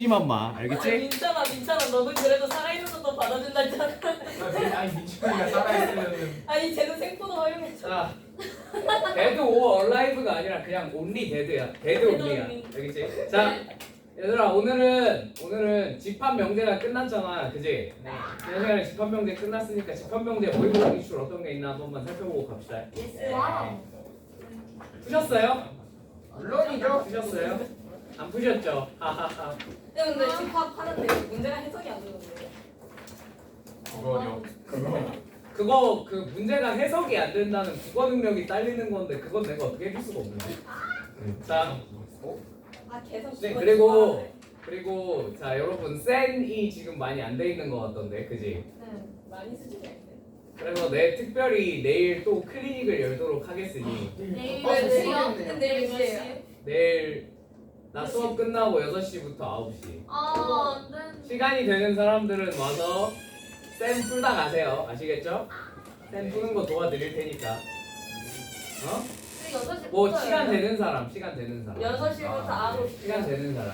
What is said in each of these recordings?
맘마 알겠지? 민찬아 너는 그래도 살아있는 것도 받아준다 했잖아. 아니 민준이가 살아있으면은 아니 쟤는 생포도 허용했죠. 자, 데드 오 얼라이브가 아니라 그냥 온리 데드야. 데드 온리야. 온리. 알겠지? 자, 얘들아 오늘은 집합 명제가 끝났잖아, 그지? 네. 지난 시간에 집합 명제 끝났으니까 집합 명제 모의고사 기출 어떤 게 있나 한번만 살펴보고 갑시다. 와우. 푸셨어요? 물론이죠. 푸셨어요? 안 푸셨죠? 하하하. 근데 집합하는데 문제가 해석이 안 되는데. 그거요. 그거 그 문제가 해석이 안 된다는 국어 능력이 딸리는 건데 그건 내가 어떻게 해줄 수가 없는데. 자, 아 계속. 네 죽어 그리고 자 여러분 센이 지금 많이 안 돼 있는 것 같던데, 그지? 많이 쓰지 않대. 그래서 내 특별히 내일 또 클리닉을 열도록 하겠으니 내일 몇 몇 시요? 시요? 내일 몇 시에요? 내일 나 수업 끝나고 6시부터 9시 아, 안 돼. 시간이 되는 사람들은 와서 쌤 풀다 가세요. 아시겠죠? 쌤 푸는 거 도와드릴 테니까. 어? 뭐 시간 되는 사람 6시부터 9시. 시간 되는 사람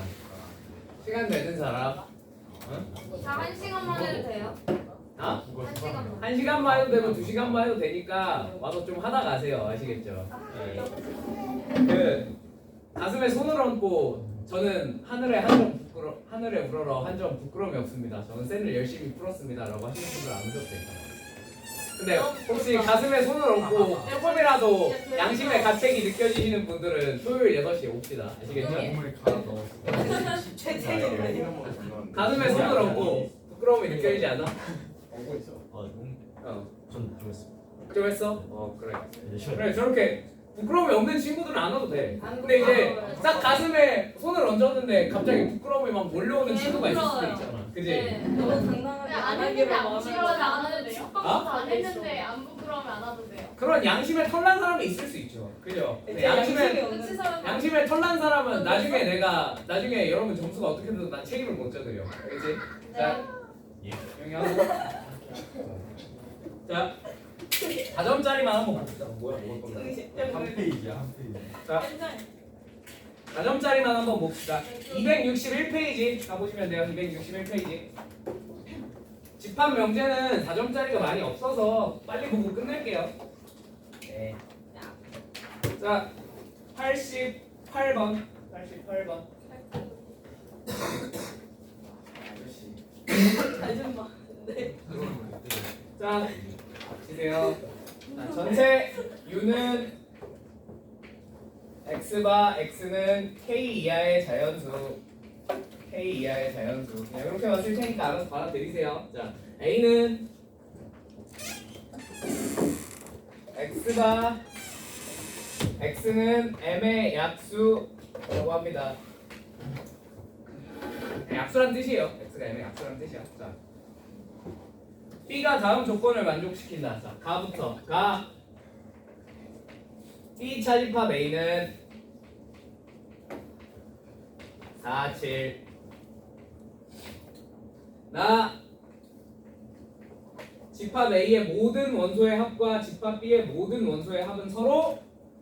시간 되는 사람 어? 다 1시간만 해도 돼요? 어? 1시간만. 1시간만 해도 되고 2시간만 해도 되니까 와서 좀 하다 가세요. 아시겠죠? 네. 그 가슴에 손을 얹고 저는 하늘에 우러러 한 점 부끄러움이 없습니다. 저는 쌤을 열심히 풀었습니다라고 하시는 분들 안 오셔도 돼요. 근데 혹시 가슴에 손을 얹고 조금이라도 양심의 가책이 느껴지시는 분들은 토요일 6시에 옵시다. 아시겠죠? 몸을 갈아 넣었어. 최최적으로. 가슴에 손을 얹고 부끄러움이 느껴지지 않아? 오고 있어. 전좀 했어. 좀 했어? 그래. 열심히. 그래 저렇게 부끄러움이 없는 친구들은 안 와도 돼. 안 근데 이제 부끄러워요. 딱 가슴에 손을 얹었는데 갑자기 부끄러움이 막 몰려오는 친구가 있을 수도 부끄러워요. 있잖아. 그지? 네. 너무 당당하게 안 하기로 했는데 안 마음을 부끄러워서 안 먹었어. 하도 돼요? 아? 안 했는데 안 부끄러우면 안 와도 돼요? 그런 양심에 털난 사람이 있을 수 있죠. 그죠? 근데 양심이 양심에 없는 양심에 털난 사람은 나중에 여러분 점수가 어떻게 돼도 난 책임을 못 져드려. 알겠지? 자, 영희하고 자 4점짜리만 한번 봅시다. 뭐야 먹을 건데? 한 페이지야 한 페이지. 자 4점짜리만 한번 봅시다. 261페이지 가보시면 돼요. 261페이지. 집합 명제는 4점짜리가 많이 없어서 빨리 보고 끝낼게요. 네. 자, 88번. 88번. 아줌마. 네. 자, 보세요. 전체 U는 X바 X는 K 이하의 자연수. K 이하의 자연수. 그냥 이렇게만 쓸 테니까 알아서 받아들이세요. 자, A는 X바 X는 M의 약수라고 합니다. 약수란 뜻이에요. X가 M의 약수란 뜻이야. 자, B가 다음 조건을 만족시킨다. 자, 가부터 가. B 차집합 A는 4, 7. 나 집합 A의 모든 원소의 합과 집합 B의 모든 원소의 합은 서로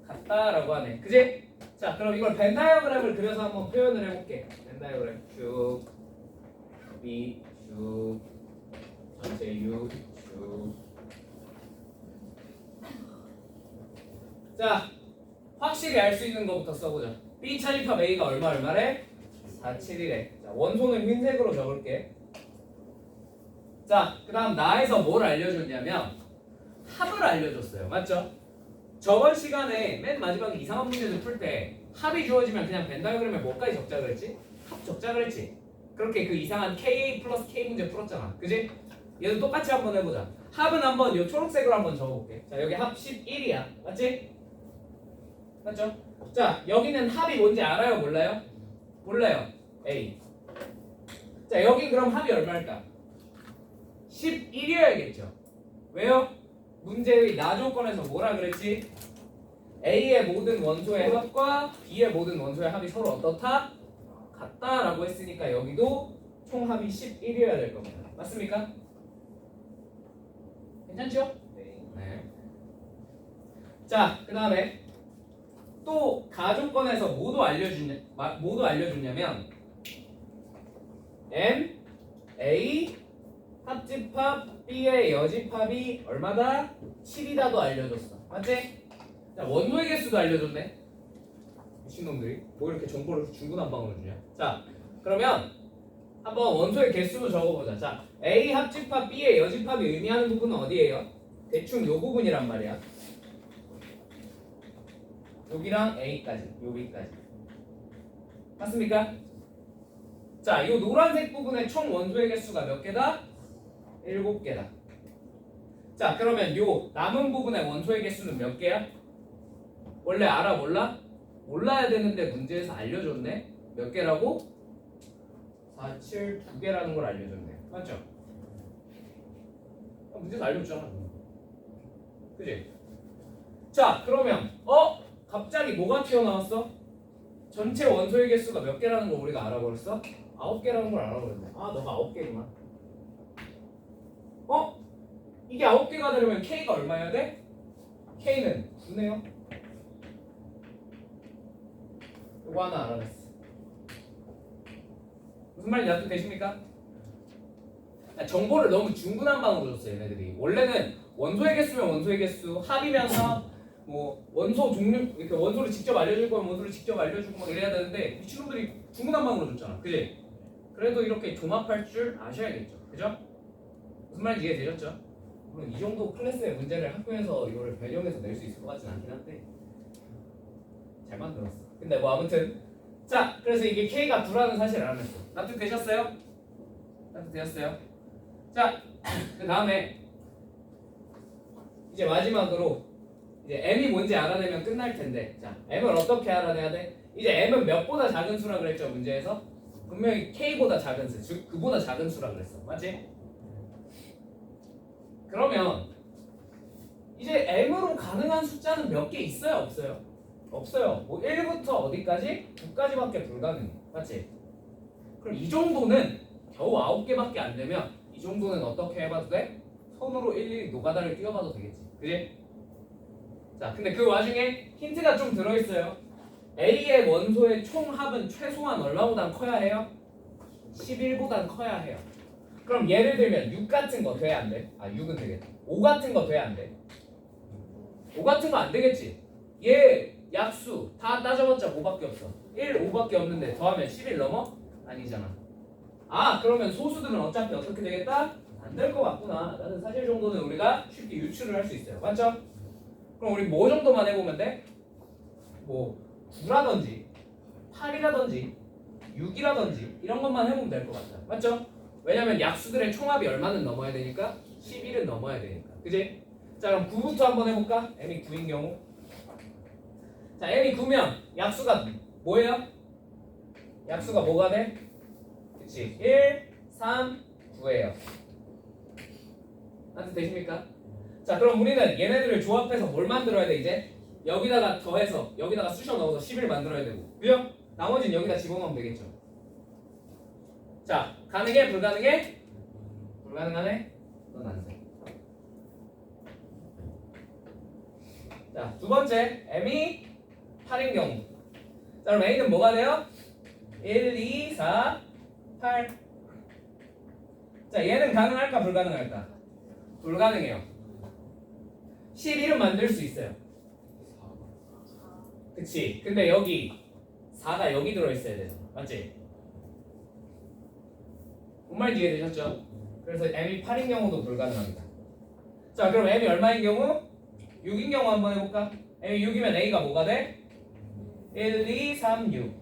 같다라고 하네. 그지? 자, 그럼 이걸 벤 다이어그램을 그려서 한번 표현을 해볼게. 벤 다이어그램 쭉 B 쭉 전체 U 쭉. 자, 확실히 알 수 있는 것부터 써보자. B 차집합 A가 얼마래? 4, 7이래. 자, 원소는 흰색으로 적을게. 자, 그 다음 나에서 뭘 알려줬냐면 합을 알려줬어요. 맞죠? 저번 시간에 맨 마지막에 이상한 문제들 풀 때 합이 주어지면 그냥 벤 다이어그램에 뭐까지 적자 그랬지? 합 적자 그랬지? 그렇게 그 이상한 KA 플러스 K 문제 풀었잖아. 그지? 얘도 똑같이 한번 해보자. 합은 한번 이 초록색으로 한번 적어볼게. 자, 여기 합 11이야. 맞지? 맞죠? 자, 여기는 합이 뭔지 알아요? 몰라요? 몰라요. A. 자, 여기 그럼 합이 얼마일까? 11이어야겠죠. 왜요? 문제의 나 조건에서 뭐라 그랬지? A의 모든 원소의 합과 B의 모든 원소의 합이 서로 어떻다? 같다라고 했으니까 여기도 총 합이 11이어야 될 겁니다. 맞습니까? 괜찮죠? 네. 자, 그 다음에 또 가조건에서 뭐도 알려주냐면 M, A 합집합 B의 여집합이 얼마다? 7이다도 알려줬어. 맞지? 자, 원소의 개수도 알려줬네. 미친놈들이 뭐 이렇게 정보를 중구난방으로 주냐. 자, 그러면 한번 원소의 개수도 적어보자. 자, A 합집합 B의 여집합이 의미하는 부분은 어디예요? 대충 요 부분이란 말이야. 여기랑 A까지, 여기까지. 맞습니까? 자, 이 노란색 부분의 총 원소의 개수가 몇 개다? 7개다. 자, 그러면 요 남은 부분의 원소의 개수는 몇 개야? 원래 알아 몰라? 몰라야 되는데 문제에서 알려줬네. 몇 개라고? 4, 7, 2개라는 걸 알려줬네. 맞죠? 문제에서 알려줬잖아. 그지? 자, 그러면 갑자기 뭐가 튀어나왔어? 전체 원소의 개수가 몇 개라는 걸 우리가 알아버렸어? 9개라는 걸 알아버렸네. 아, 너가 9개구나. 이게 9개가 되려면 K가 얼마여야 돼? K는 9네요. 이거 하나 알아냈어. 무슨 말인지 납득되십니까? 정보를 너무 중구난방으로 줬어요, 얘네들이. 원래는 원소의 개수면 원소의 개수, 합이면 합, 뭐 원소 종류, 이렇게 원소를 직접 알려줄 거면 원소를 직접 알려주고 막 이래야 되는데 미친놈들이 중구난방으로 줬잖아. 그지? 그래도 이렇게 종합할 줄 아셔야겠죠. 그죠? 무슨 말인지 이해되셨죠? 물론 이 정도 클래스의 문제를 학교에서 이거를 변형해서 낼 수 있을 것 같진 않긴 한데 잘 만들었어. 근데 뭐 아무튼 자, 그래서 이게 K가 9라는 사실을 알아냈어. 납득되셨어요? 납득되셨어요? 자, 그 다음에 이제 마지막으로 이제 M이 뭔지 알아내면 끝날 텐데, 자, M을 어떻게 알아내야 돼? 이제 M은 몇보다 작은 수라 그랬죠, 문제에서? 분명히 K보다 작은 수, 즉 그보다 작은 수라 그랬어. 맞지? 그러면 이제 M으로 가능한 숫자는 몇 개 있어요, 없어요? 없어요. 뭐 1부터 어디까지? 9까지밖에 불가능해. 맞지? 그럼 이 정도는 겨우 9개밖에 안 되면 이 정도는 어떻게 해봐도 돼? 손으로 일일이 노가다를 띄워봐도 되겠지. 그지? 자, 근데 그 와중에 힌트가 좀 들어있어요. A의 원소의 총합은 최소한 얼마보단 커야 해요? 11보단 커야 해요. 그럼 예를 들면 6 같은 거 돼야 안 돼? 아, 6은 되겠다. 5 같은 거 돼야 안 돼? 5 같은 거 안 되겠지? 얘 약수 다 따져봤자 5밖에 없어. 1, 5밖에 없는데 더하면 11 넘어? 아니잖아. 아, 그러면 소수들은 어차피 어떻게 되겠다? 안 될 것 같구나 라는 사실 정도는 우리가 쉽게 유추를 할 수 있어요. 맞죠? 그럼 우리 뭐 정도만 해보면 돼? 뭐 9라든지 8이라든지 6이라든지 이런 것만 해보면 될 것 같아. 맞죠? 왜냐면 약수들의 총합이 얼마는 넘어야 되니까 11은 넘어야 되니까. 그지? 자, 그럼 9부터 한번 해볼까? M이 9인 경우. 자, M이 9면 약수가 뭐예요? 약수가 뭐가 돼? 그치? 1, 3, 9예요. 나한테 되십니까? 자, 그럼 우리는 얘네들을 조합해서 뭘 만들어야 돼 이제? 여기다가 더해서 여기다가 쑤셔 넣어서 10을 만들어야 되고, 그죠? 나머지는 여기다 집어넣으면 되겠죠. 자, 가능해? 불가능해? 불가능하네? 넌 안 돼. 자, 두 번째 M이 8인 경우. 자, 그럼 A는 뭐가 돼요? 1, 2, 4, 8. 자, 얘는 가능할까 불가능할까? 불가능해요. 11은 만들 수 있어요. 그치? 근데 여기 4가 여기 들어있어야 되죠. 맞지? 뭔 말인지 이해되셨죠? 그래서 M이 8인 경우도 불가능합니다. 자, 그럼 M이 얼마인 경우? 6인 경우 한번 해볼까? M이 6이면 A가 뭐가 돼? 1, 2, 3, 6.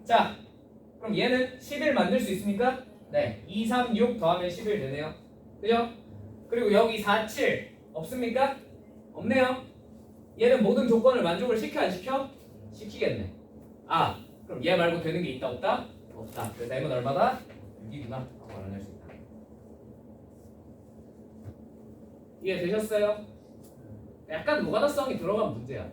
자, 그럼 얘는 11 만들 수 있습니까? 네. 2, 3, 6 더하면 11 되네요. 그죠? 그리고 여기 4, 7 없습니까? 없네요. 얘는 모든 조건을 만족을 시켜 안 시켜? 시키겠네. 아, 그럼 얘 말고 되는 게 있다 없다? 없다. 그래서 M은 얼마다? 6이구나 라고 알아낼 수 있다. 이해되셨어요? 약간 노가다성이 들어간 문제야.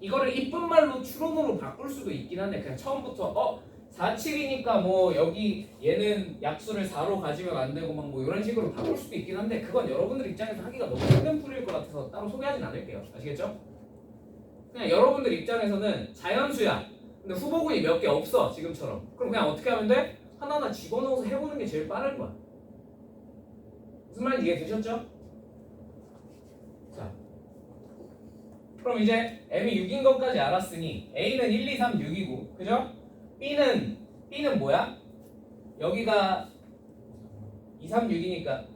이거를 이쁜 말로 추론으로 바꿀 수도 있긴 한데 그냥 처음부터 4, 7이니까 뭐 여기 얘는 약수를 4로 가지면 안 되고 막 뭐 이런 식으로 바꿀 수도 있긴 한데 그건 여러분들 입장에서 하기가 너무 힘든 풀일 것 같아서 따로 소개하진 않을게요. 아시겠죠? 그냥 여러분들 입장에서는 자연수야. 근데 후보군이 몇 개 없어 지금처럼. 그럼 그냥 어떻게 하면 돼? 하나하나 집어넣어서 해보는 게 제일 빠른 거야. 무슨 말인지 이해되셨죠? 자, 그럼 이제 m이 6인 것까지 알았으니 a는 1, 2, 3, 6이고 그죠? b는 뭐야? 여기가 2, 3, 6이니까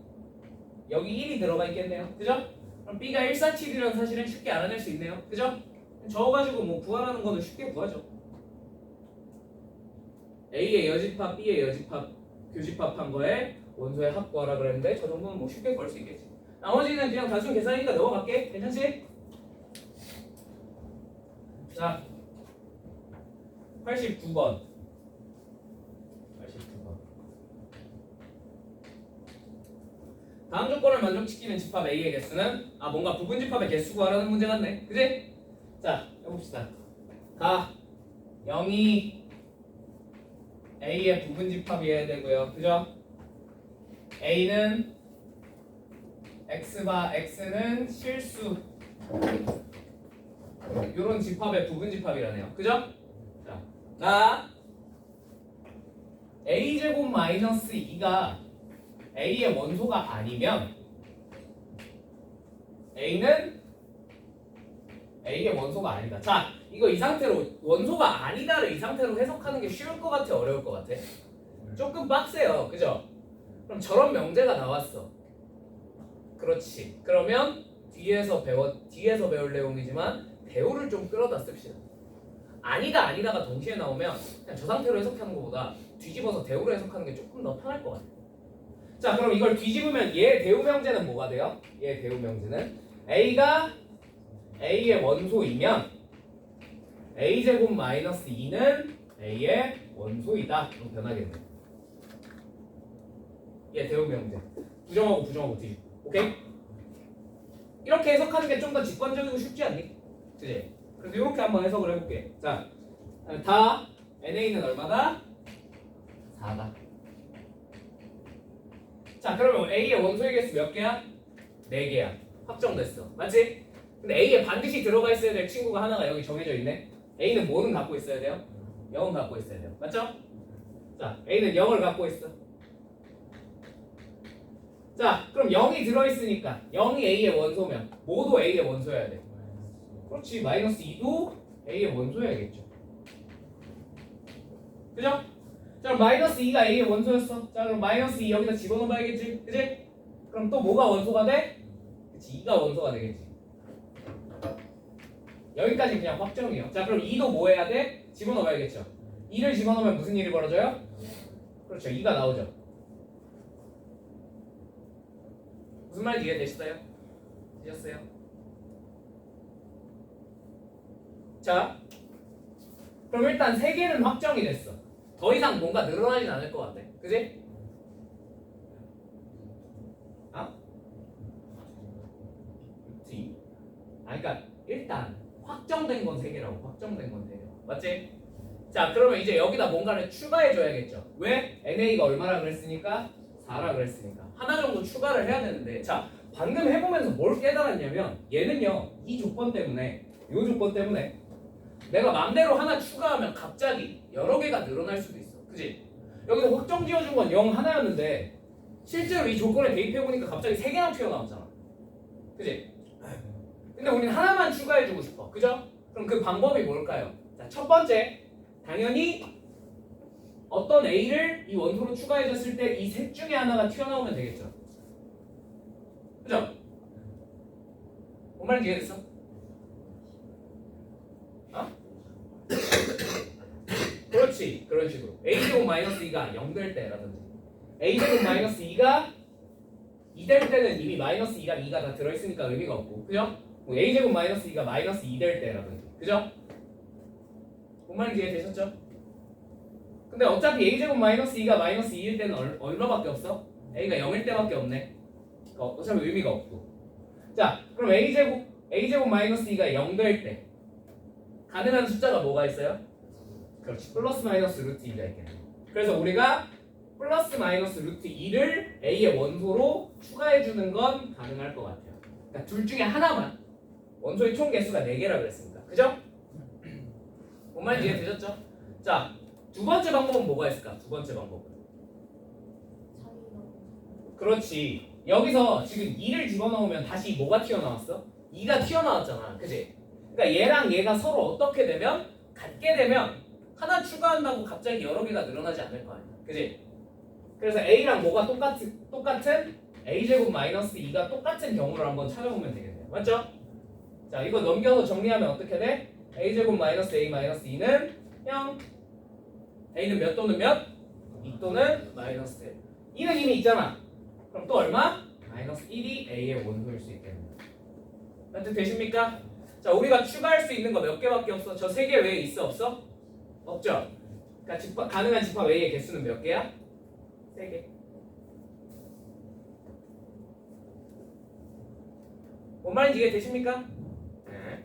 여기 1이 들어가 있겠네요. 그죠? 그럼 b가 1, 4, 7이라는 사실은 쉽게 알아낼 수 있네요. 그죠? 저어가지고 뭐 구하라는 거는 쉽게 구하죠. A의 여집합, B의 여집합, 교집합한 거에 원소의 합 구하라 그랬는데 저 정도는 뭐 쉽게 구할 수 있겠지. 나머지는 그냥 단순 계산이니까 넘어갈게. 괜찮지? 자, 89번. 89번. 다음 조건을 만족시키는 집합 A의 개수는 뭔가 부분 집합의 개수 구하라는 문제 같네. 그지? 자, 해봅시다. 가 0이 A의 부분 집합이어야 되고요. 그죠? A는 X바 X는 실수 요런 집합의 부분 집합이라네요. 그죠? 자, 나 A제곱 마이너스 2가 A의 원소가 아니면 A는 A의 원소가 아니다. 자, 이거 이 상태로 원소가 아니다를 이 상태로 해석하는 게 쉬울 것 같아, 어려울 것 같아? 조금 빡세요. 그죠? 그럼 저런 명제가 나왔어. 그렇지. 그러면 뒤에서 배울 내용이지만 대우를 좀 끌어다 씁시다. 아니다가 동시에 나오면 그냥 저 상태로 해석하는 것보다 뒤집어서 대우로 해석하는 게 조금 더 편할 것 같아. 자, 그럼 이걸 뒤집으면 얘 대우 명제는 뭐가 돼요? 얘 대우 명제는 A가 A의 원소이면 A제곱 마이너스 2는 A의 원소이다. 그럼 변하겠네. 얘 대우 명제. 부정하고 뒤집고. 오케이? 이렇게 해석하는 게 좀 더 직관적이고 쉽지 않니? 그치? 그래서 이렇게 한번 해석을 해볼게. 자, 다 NA는 얼마다? 4다. 자, 그러면 A의 원소의 개수 몇 개야? 4개야. 확정됐어. 맞지? 근데 A에 반드시 들어가 있어야 될 친구가 하나가 여기 정해져 있네. A는 뭐는 갖고 있어야 돼요? 0은 갖고 있어야 돼요. 맞죠? 자, A는 0을 갖고 있어. 자, 그럼 0이 들어있으니까 0이 A의 원소면 모두 A의 원소여야 돼. 그렇지. 마이너스 2도 A의 원소여야겠죠. 그죠? 자, 그럼 마이너스 2가 A의 원소였어. 자, 그럼 마이너스 2 여기다 집어넣어봐야겠지. 그지? 그럼 또 뭐가 원소가 돼? 그치, 2가 원소가 되겠지. 여기까지 그냥 확정이에요. 자, 그럼 2도 뭐 해야 돼? 집어넣어봐야겠죠. 2를 집어넣으면 무슨 일이 벌어져요? 그렇죠. 2가 나오죠. 무슨 말인지 이해되셨어요? 되셨어요? 자, 그럼 일단 3개는 확정이 됐어. 더 이상 뭔가 늘어나진 않을 것 같아. 그지? 그치? 그러니까 일단 확정된 건 3개라고. 확정된 건 3개. 맞지? 자, 그러면 이제 여기다 뭔가를 추가해줘야겠죠. 왜? NA가 얼마라 그랬으니까? 4라 그랬으니까. 하나 정도 추가를 해야 되는데, 자, 방금 해보면서 뭘 깨달았냐면 얘는요, 이 조건 때문에, 이 조건 때문에 내가 맘대로 하나 추가하면 갑자기 여러 개가 늘어날 수도 있어. 그지? 여기서 확정 지어준 건 0 하나였는데 실제로 이 조건에 대입해보니까 갑자기 3개나 튀어나왔잖아. 그지? 근데 우리는 하나만 추가해주고 싶어. 그죠? 그럼 그 방법이 뭘까요? 자, 첫 번째, 당연히 어떤 A를 이 원소로 추가해줬을 때 이 셋 중에 하나가 튀어나오면 되겠죠. 그죠? 뭔 말인지 이해됐어? 그렇지. 그런 식으로 A제곱 마이너스 2가 0 될 때라든지 A제곱 마이너스 2가 2 될 때는 이미 마이너스 2가 2가 다 들어있으니까 의미가 없고, 그죠? 뭐 A제곱 마이너스 2가 마이너스 2 될 때라든지, 그죠? 뭔 말인지 이해되셨죠? 근데 어차피 A제곱 마이너스 2가 마이너스 2일 때는 얼마밖에 없어? A가 0일 때밖에 없네. 어차피 의미가 없고. 자, 그럼 A제곱 마이너스 2가 0 될 때 가능한 숫자가 뭐가 있어요? 그렇지. 플러스 마이너스 루트 2가 있겠네. 그래서 우리가 플러스 마이너스 루트 2를 A의 원소로 추가해주는 건 가능할 것 같아요. 그러니까 둘 중에 하나만. 원소의 총 개수가 4개라 그랬으니까. 그죠? 뭔 말인지 이해되셨죠? 자, 두 번째 방법은 뭐가 있을까? 두 번째 방법은 그렇지. 여기서 지금 2를 집어넣으면 다시 뭐가 튀어나왔어? 2가 튀어나왔잖아. 그지? 그러니까 얘랑 얘가 서로 어떻게 되면 같게 되면 하나 추가한다고 갑자기 여러 개가 늘어나지 않을 거 아니야. 그지? 그래서 A랑 뭐가 똑같은 A제곱 마이너스 2가 똑같은 경우를 한번 찾아보면 되겠네요. 맞죠? 자, 이거 넘겨서 정리하면 어떻게 돼? A제곱 마이너스 A 마이너스 2는 0. A는 몇 또는 몇? 2 또는 마이너스 1. 2는 이미 있잖아. 그럼 또 얼마? 마이너스 1이 A의 원소일 수 있겠네요. 맞죠? 되십니까? 자, 우리가 추가할 수 있는 거 몇 개밖에 없어? 저 세 개 외에 있어 없어? 없죠? 그러니까 가능한 집합 A의 개수는 몇 개야? 3개. 뭔 말인지 이해되십니까? 네.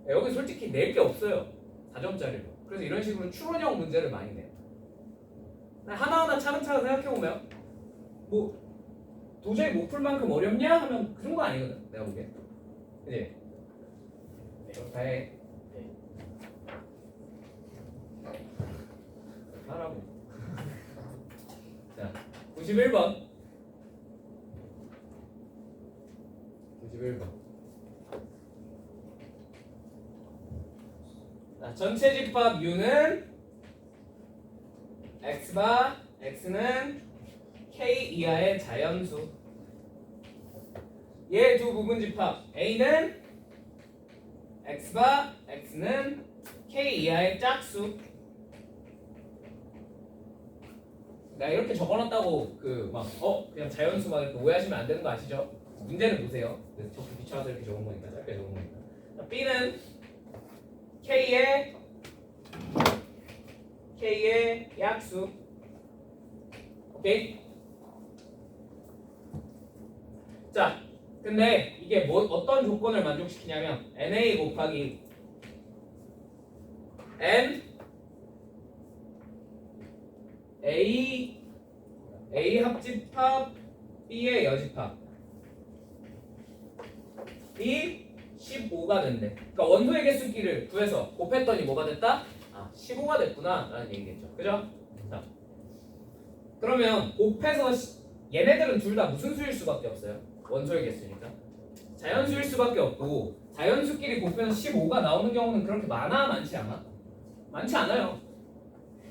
여기 솔직히 낼 게 없어요. 4점짜리로. 그래서 이런 식으로 추론형 문제를 많이 내요. 하나하나 차근차근 생각해보면 뭐 도저히 못 풀 만큼 어렵냐? 하면 그 정도 아니거든. 내가 보기엔. 그치? 그렇다 해. 하라고. 자, 91번. 91번. 자, 전체 집합 U는 X바 X는 K 이하의 자연수. 얘 두 부분 집합 A는 X바 X는 K 이하의 짝수. 내가 이렇게 적어놨다고 그냥 자연수 막 이렇게 오해하시면 안 되는 거 아시죠? 문제는 보세요. 적기 귀찮아서 이렇게 적은 거니까 짧게 적은 거니까. 자, B는 K의 약수. 오케이? 자, 근데 이게 어떤 조건을 만족시키냐면 NA 곱하기 N A 합집합 B의 여집합 이 15가 된대. 그러니까 원소의 개수끼를 구해서 곱했더니 뭐가 됐다? 15가 됐구나 라는 얘기겠죠. 그죠? 자, 그러면 곱해서 얘네들은 둘 다 무슨 수일 수밖에 없어요? 원소의 개수니까 자연수일 수밖에 없고, 자연수끼리 곱해서 15가 나오는 경우는 그렇게 많지 않아? 많지 않아요.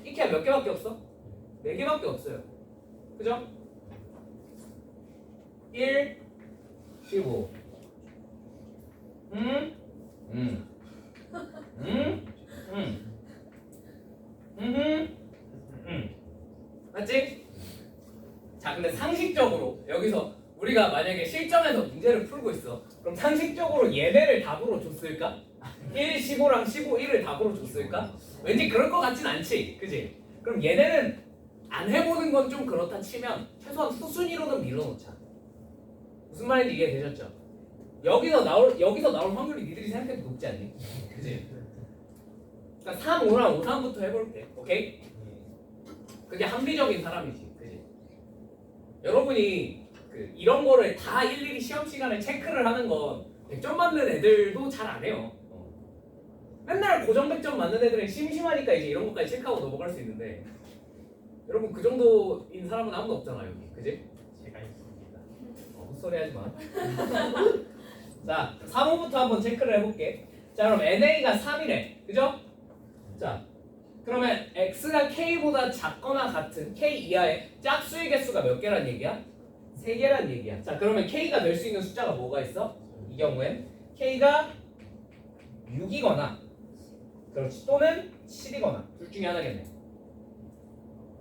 이케아 몇 개밖에 없어? 4개밖에 없어요. 그죠? 1, 15. 맞지? 자, 근데 상식적으로 여기서 우리가 만약에 실전에서 문제를 풀고 있어. 그럼 상식적으로 얘네를 답으로 줬을까? 1, 15랑 15, 1을 답으로 줬을까? 왠지 그럴 것 같진 않지, 그지? 그럼 얘네는 안 해보는 건 좀 그렇다 치면 최소한 후순위로는 밀어놓자. 무슨 말인지 이해되셨죠? 여기서 나올 확률이 니들이 생각해도 높지 않니? 그지? 그러니까 3, 5랑 5, 3부터 해볼게. 오케이? 그게 합리적인 사람이지. 그지? 여러분이 이런 거를 다 일일이 시험 시간에 체크를 하는 건 100점 맞는 애들도 잘 안 해요. 맨날 고정 100점 맞는 애들은 심심하니까 이제 이런 것까지 체크하고 넘어갈 수 있는데, 여러분 그 정도인 사람은 아무도 없잖아 여기. 그지? 제가 있습니다. 헛소리 하지 마. 자, 3호부터 한번 체크를 해볼게. 자, 그럼 NA가 3이래. 그죠? 자, 그러면 X가 K보다 작거나 같은 K 이하의 짝수의 개수가 몇 개란 얘기야? 3개란 얘기야. 자, 그러면 K가 낼 수 있는 숫자가 뭐가 있어? 이 경우엔 K가 6이거나 그렇지, 또는 7이거나 둘 중에 하나겠네.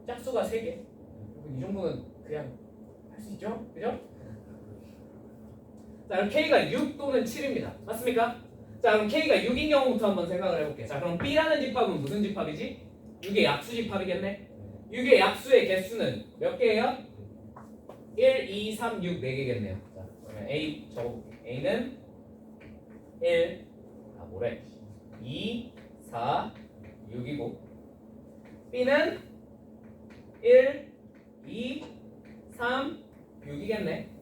짝수가 3개. 이 정도는 그냥 할 수 있죠? 그죠? 자, 그럼 K가 6 또는 7입니다. 맞습니까? 자, 그럼 K가 6인 경우부터 한번 생각을 해볼게. 자, 그럼 B라는 집합은 무슨 집합이지? 6의 약수 집합이겠네? 6의 약수의 개수는 몇 개예요? 1, 2, 3, 6, 4개겠네요. 자, 그러면 A 적어볼게. A는 1, 뭐래? 2, 4, 6이고, B는 1, 2, 3, 6이겠네.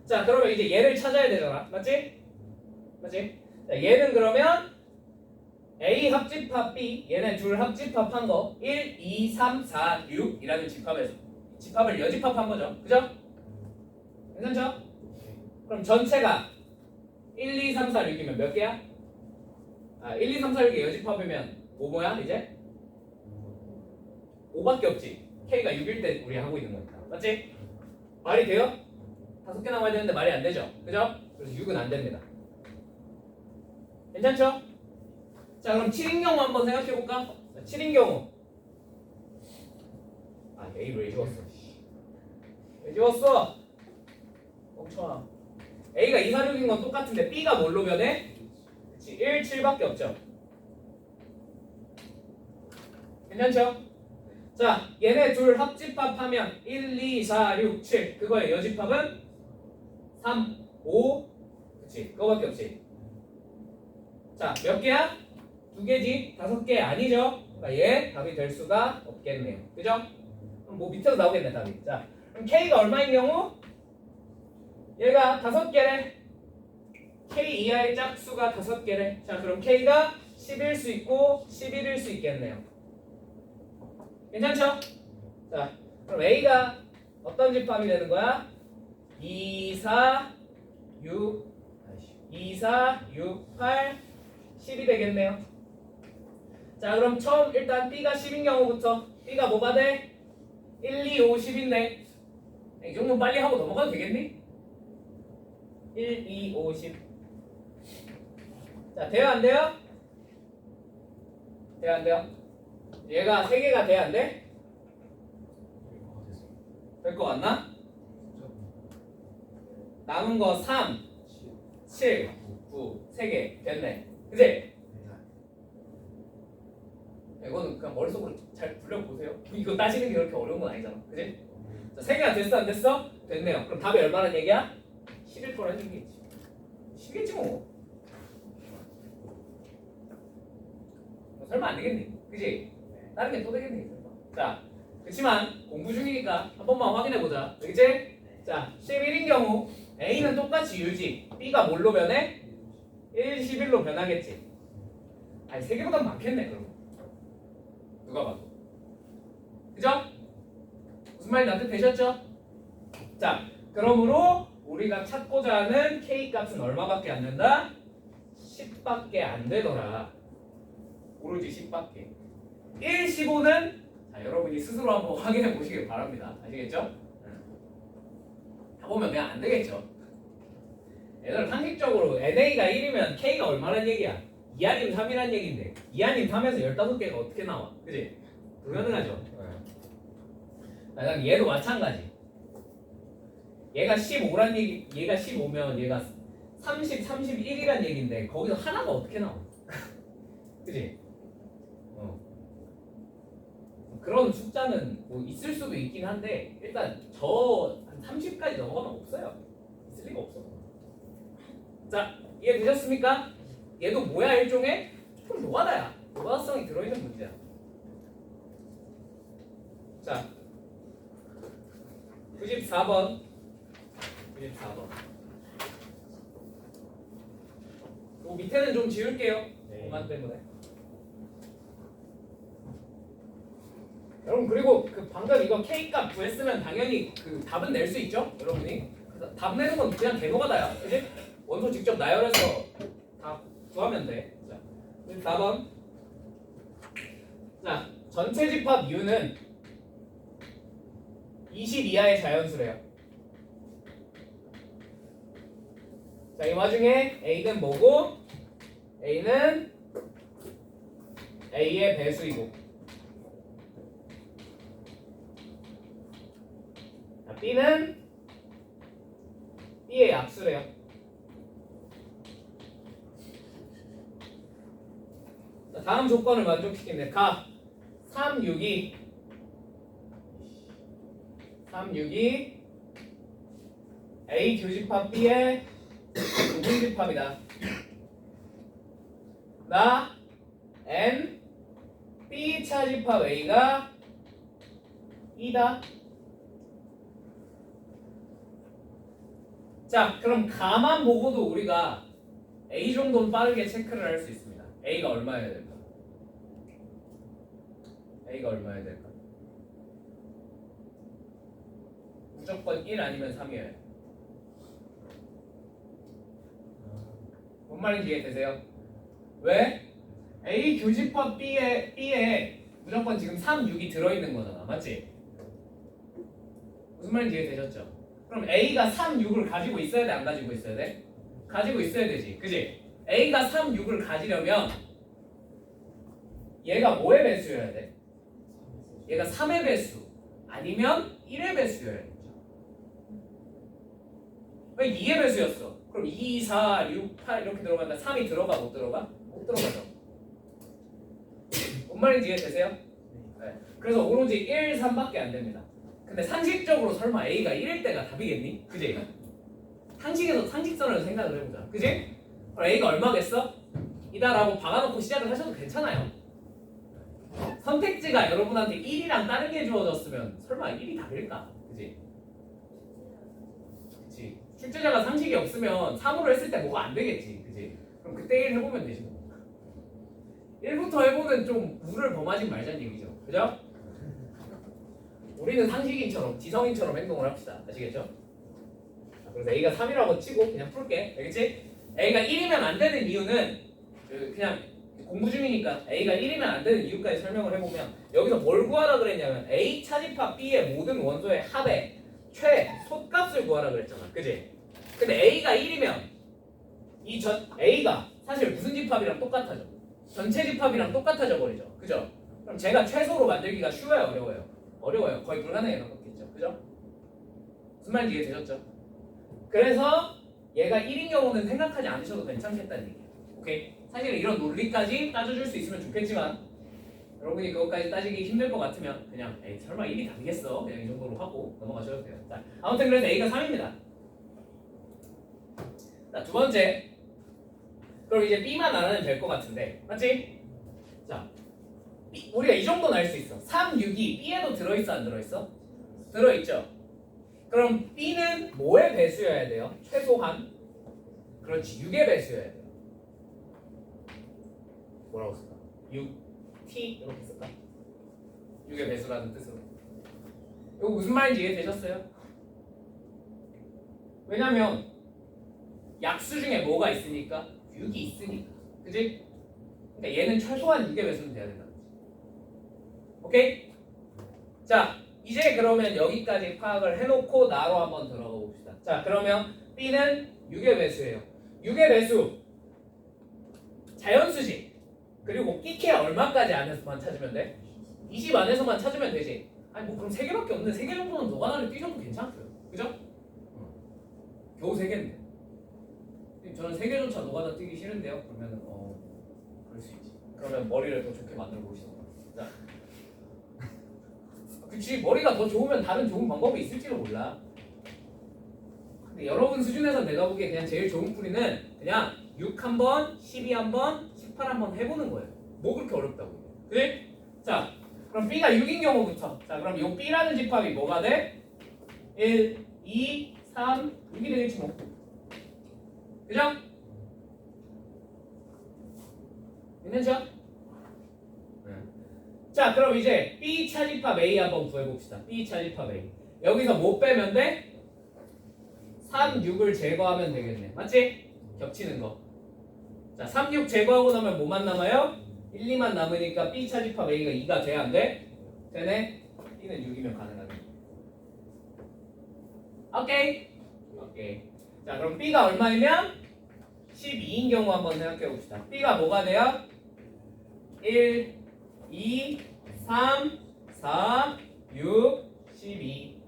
자, 그러면 이제 얘를 찾아야 되잖아. 맞지? 맞지? 자, 얘는 그러면 A 합집합 B 얘네 둘 합집합한 거 1, 2, 3, 4, 6이라는 집합을 여집합한 거죠. 그죠? 괜찮죠? 그럼 전체가 1, 2, 3, 4, 6이면 몇 개야? 1, 2, 3, 4, 6이 여집합이면 뭐야 이제? 5밖에 없지. K가 6일 때 우리 하고 있는 거니까. 맞지? 말이 돼요? 5개 남아야 되는데 말이 안 되죠. 그죠? 그래서 6은 안 됩니다. 괜찮죠? 자 그럼 7인 경우 한번 생각해 볼까? 7인 경우 A 왜 지웠어? 왜 지웠어? 멈춰. A가 2, 4, 6인 건 똑같은데 B가 뭘로 변해? 그치 1, 7밖에 없죠. 괜찮죠? 자 얘네 둘 합집합하면 1, 2, 4, 6, 7 그거의 여집합은 3, 5 그치 그거밖에 없지. 자 몇 개야? 2개지? 5개 아니죠? 그러니까 얘 답이 될 수가 없겠네요. 그죠? 그럼 뭐 밑에서 나오겠네 답이. 자 그럼 K가 얼마인 경우? 얘가 5개래. K 이하의 짝수가 5개래. 자 그럼 K가 10일 수 있고 11일 수 있겠네요. 괜찮죠? 자 그럼 A가 어떤 집합이 되는 거야? 2, 4, 6 2, 4, 6, 8, 10이 되겠네요. 자 그럼 처음 일단 B가 10인 경우부터 B가 뭐가 돼? 1, 2, 5, 10인데 이 정도는 빨리 하고 넘어가도 되겠니? 1, 2, 5, 10 자 돼요 안 돼요? 돼요 안 돼요? 얘가 3개가 돼야 안 돼? 될 거 같나? 남은 거 3, 7, 9 3개 됐네. 그치? 이거는 그냥 머릿속으로 잘 굴려보세요. 이거 따지는 게 그렇게 어려운 건 아니잖아. 그치? 자, 3개가 됐어 안 됐어? 됐네요. 그럼 답이 얼마나 얘기야? 11%라는 얘기겠지. 10이겠지 뭐. 설마 안 되겠니? 그치? 다른 게 또 되겠니? 자, 그렇지만 공부 중이니까 한 번만 확인해보자. 그치? 자, 11인 경우 A는 똑같이 유지 B가 뭘로 변해? 1, 11로 변하겠지. 아니 3개보다 많겠네 그럼. 누가 봐도. 그죠? 무슨 말인지 나한테 되셨죠? 자, 그러므로 우리가 찾고자 하는 K 값은 얼마밖에 안 된다? 10밖에 안 되더라. 오로지 10밖에. 1, 15는 자, 여러분이 스스로 한번 확인해 보시길 바랍니다. 아시겠죠? 해보면 그냥 안 되겠죠. 얘들 상식적으로 NA가 1이면 K가 얼마란 얘기야? 2 아니면 3이란 얘기인데 2 아니면 3에서 15개가 어떻게 나와? 그지? 불가능하죠? 난 얘도 마찬가지. 얘가 15란 얘기, 얘가 15면 얘가 30, 31이란 얘기인데 거기서 하나가 어떻게 나와? 그지? 그런 숫자는 뭐 있을 수도 있긴 한데 일단 저 한 30까지 넘어가면 없어요. 있을 리가 없어. 자, 이해되셨습니까? 얘도 뭐야 일종의? 조금 노가다야. 노가다성이 들어있는 문제야. 자, 94번. 94번. 요 밑에는 좀 지울게요. 공간 때문에. 여러분 그리고 그 방금 이거 K 값 구했으면 당연히 그 답은 낼 수 있죠? 여러분이 답 내는 건 그냥 개노가다야. 그지? 원소 직접 나열해서 다 구하면 돼. 자, 4번. 자, 전체 집합 U는 20 이하의 자연수래요. 자, 이 와중에 A는 뭐고? A는 A의 배수이고 B는 B의 약수래요. 자, 다음 조건을 만족시키는데 가 3, 6이 A 교집합 B의 부분집합이다. 나 N B 차집합 A가 2다. 자, 그럼 가만 보고도 우리가 A 정도는 빠르게 체크를 할 수 있습니다. A가 얼마여야 될까? A가 얼마여야 될까? 무조건 1 아니면 3이어야 돼. 뭔 말인지 이해되세요? 왜? A 교집합 B에 무조건 지금 3, 6이 들어있는 거잖아. 맞지? 무슨 말인지 이해되셨죠? 그럼 A가 3, 6을 가지고 있어야 돼? 안 가지고 있어야 돼? 가지고 있어야 되지. 그지? A가 3, 6을 가지려면 얘가 뭐의 배수여야 돼? 얘가 3의 배수 아니면 1의 배수여야 돼. 왜 2의 배수였어? 그럼 2, 4, 6, 8 이렇게 들어간다. 3이 들어가 못 들어가? 못 들어가죠. 뭔 말인지 이해되세요? 네. 그래서 오로지 1, 3밖에 안 됩니다. 근데 상식적으로 설마 A가 1일 때가 답이겠니? 그지? 상식선으로 생각을 해보자. 그지? 그럼 A가 얼마겠어? 이다라고 박아놓고 시작을 하셔도 괜찮아요. 선택지가 여러분한테 1이랑 다른 게 주어졌으면 설마 1이 답일까? 그지? 그치. 출제자가 상식이 없으면 3으로 했을 때 뭐가 안 되겠지. 그지? 그럼 그때 1 해보면 되지 뭐. 1부터 해보는 좀 무를 범하지 말자는 얘기죠. 그죠? 우리는 상식인처럼 지성인처럼 행동을 합시다. 아시겠죠? 그래서 A가 3이라고 치고 그냥 풀게. 알겠지? A가 1이면 안 되는 이유는 그냥 공부 중이니까 A가 1이면 안 되는 이유까지 설명을 해보면 여기서 뭘 구하라 그랬냐면 A 차집합 B의 모든 원소의 합의 최소값을 구하라 그랬잖아. 그지? 근데 A가 1이면 A가 사실 무슨 집합이랑 똑같아져? 전체 집합이랑 똑같아져 버리죠. 그죠? 그럼 제가 최소로 만들기가 쉬워요? 어려워요? 어려워요. 거의 불가능에 가깝겠죠. 그죠? 무슨 말인지 이해되셨죠? 그래서 얘가 1인 경우는 생각하지 않으셔도 괜찮겠다는 얘기예요. 오케이? 사실 이런 논리까지 따져줄 수 있으면 좋겠지만 여러분이 그것까지 따지기 힘들 것 같으면 그냥 에이 설마 1이 답이겠어? 그냥 이 정도로 하고 넘어가셔도 돼요. 자, 아무튼 그래서 A가 3입니다. 자, 두 번째. 그럼 이제 B만 알아내면 될 것 같은데 맞지? 자, 우리가 이 정도는 알 수 있어. 3, 6이 B에도 들어있어 안 들어있어? 들어있죠. 그럼 B는 뭐의 배수여야 돼요? 최소한? 그렇지, 6의 배수여야 돼요. 뭐라고 쓸까? 6T 이렇게 쓸까? 6의 배수라는 뜻으로. 이거 무슨 말인지 이해되셨어요? 왜냐면 약수 중에 뭐가 있으니까? 6이 있으니까. 그지? 그러니까 얘는 최소한 6의 배수는 돼야 된다. 오케이? 자, 이제 그러면 여기까지 파악을 해놓고 나로 한번 들어가 봅시다. 자, 그러면 B는 6의 배수예요. 6의 배수 자연수지. 그리고 PK 얼마까지 안에서만 찾으면 돼? 20 안에서만 찾으면 되지. 아니 뭐 그럼 3개밖에 없는데 3개 정도는 노가다를 뛰셔도 괜찮고요. 그죠? 겨우 3개인데. 저는 3개조차 노가다 뛰기 싫은데요. 그러면 그럴 수 있지. 그러면 머리를 더 좋게 만들어 보시는 거예요. 자, 그치, 머리가 더 좋으면 다른 좋은 방법이 있을지도 몰라. 근데 여러분 수준에서 내가 보기에 그냥 제일 좋은 풀이는 그냥 6 한번, 12 한번, 18 한번 해보는 거예요. 뭐 그렇게 어렵다고. 그래? 자, 그럼 B가 6인 경우부터. 자, 그럼 이 B라는 집합이 뭐가 돼? 1, 2, 3, 6이 되겠지 뭐. 그죠? 있는죠? 네. 자, 그럼 이제 B 차집합 A 한번 구해봅시다. B 차집합 A. 여기서 뭐 빼면 돼? 3, 6을 제거하면 되겠네. 맞지? 겹치는 거. 자, 3, 6 제거하고 나면 뭐만 남아요? 1, 2만 남으니까 B 차집합 A가 2가 돼야 안 돼? 되네? B는 6이면 가능하네. 오케이? 오케이. 자, 그럼 B가 얼마이면? 12인 경우 한번 생각해 봅시다. B가 뭐가 돼요? 1, 2, 3, 4, 6, 12.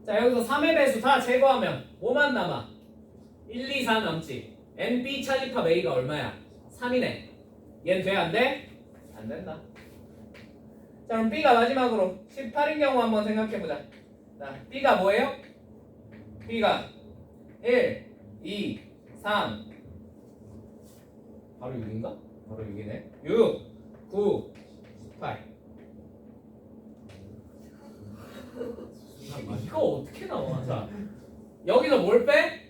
자, 여기서 3의 배수 다 제거하면 뭐만 남아? 1, 2, 4 남지. NB 차집합 A가 얼마야? 3이네. 얘는 돼? 안 돼? 안 된다. 자, 그럼 B가 마지막으로 18인 경우 한번 생각해보자. 자, B가 뭐예요? B가 1, 2, 3 바로 6인가? 바로 6이네. 6, 9, 18. 이거 어떻게 나와? 자, 여기서 뭘 빼?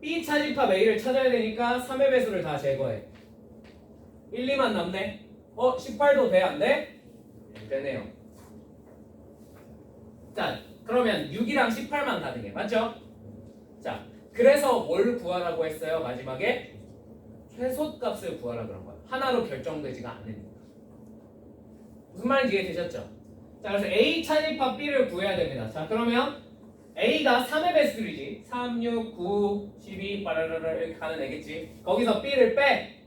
B 차집합 A를 찾아야 되니까 3의 배수를 다 제거해. 1, 2만 남네. 18도 돼? 안 돼? 되네요. 자, 그러면 6이랑 18만 가능해. 맞죠? 자, 그래서 뭘 구하라고 했어요? 마지막에 최소값을 구하라 그런 거야. 하나로 결정되지가 않으니까. 무슨 말인지 이해되셨죠? 자, 그래서 A 차집합 B를 구해야 됩니다. 자, 그러면 A가 3의 배수들이지. 3, 6, 9, 12, 빠라라라 이렇게 가는 애겠지. 거기서 B를 빼.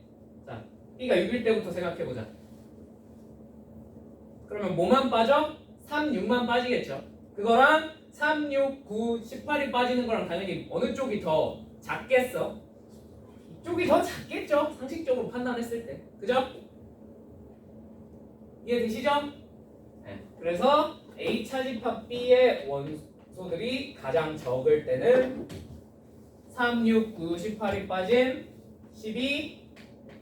자, B가 6일 때부터 생각해보자. 그러면 뭐만 빠져? 3, 6만 빠지겠죠. 그거랑 3, 6, 9, 18이 빠지는 거랑 당연히 어느 쪽이 더 작겠어? 이쪽이 더 작겠죠? 상식적으로 판단했을 때. 그죠? 이해되시죠? 네. 그래서 A 차집합 B의 원소들이 가장 적을 때는 3, 6, 9, 18이 빠진 12,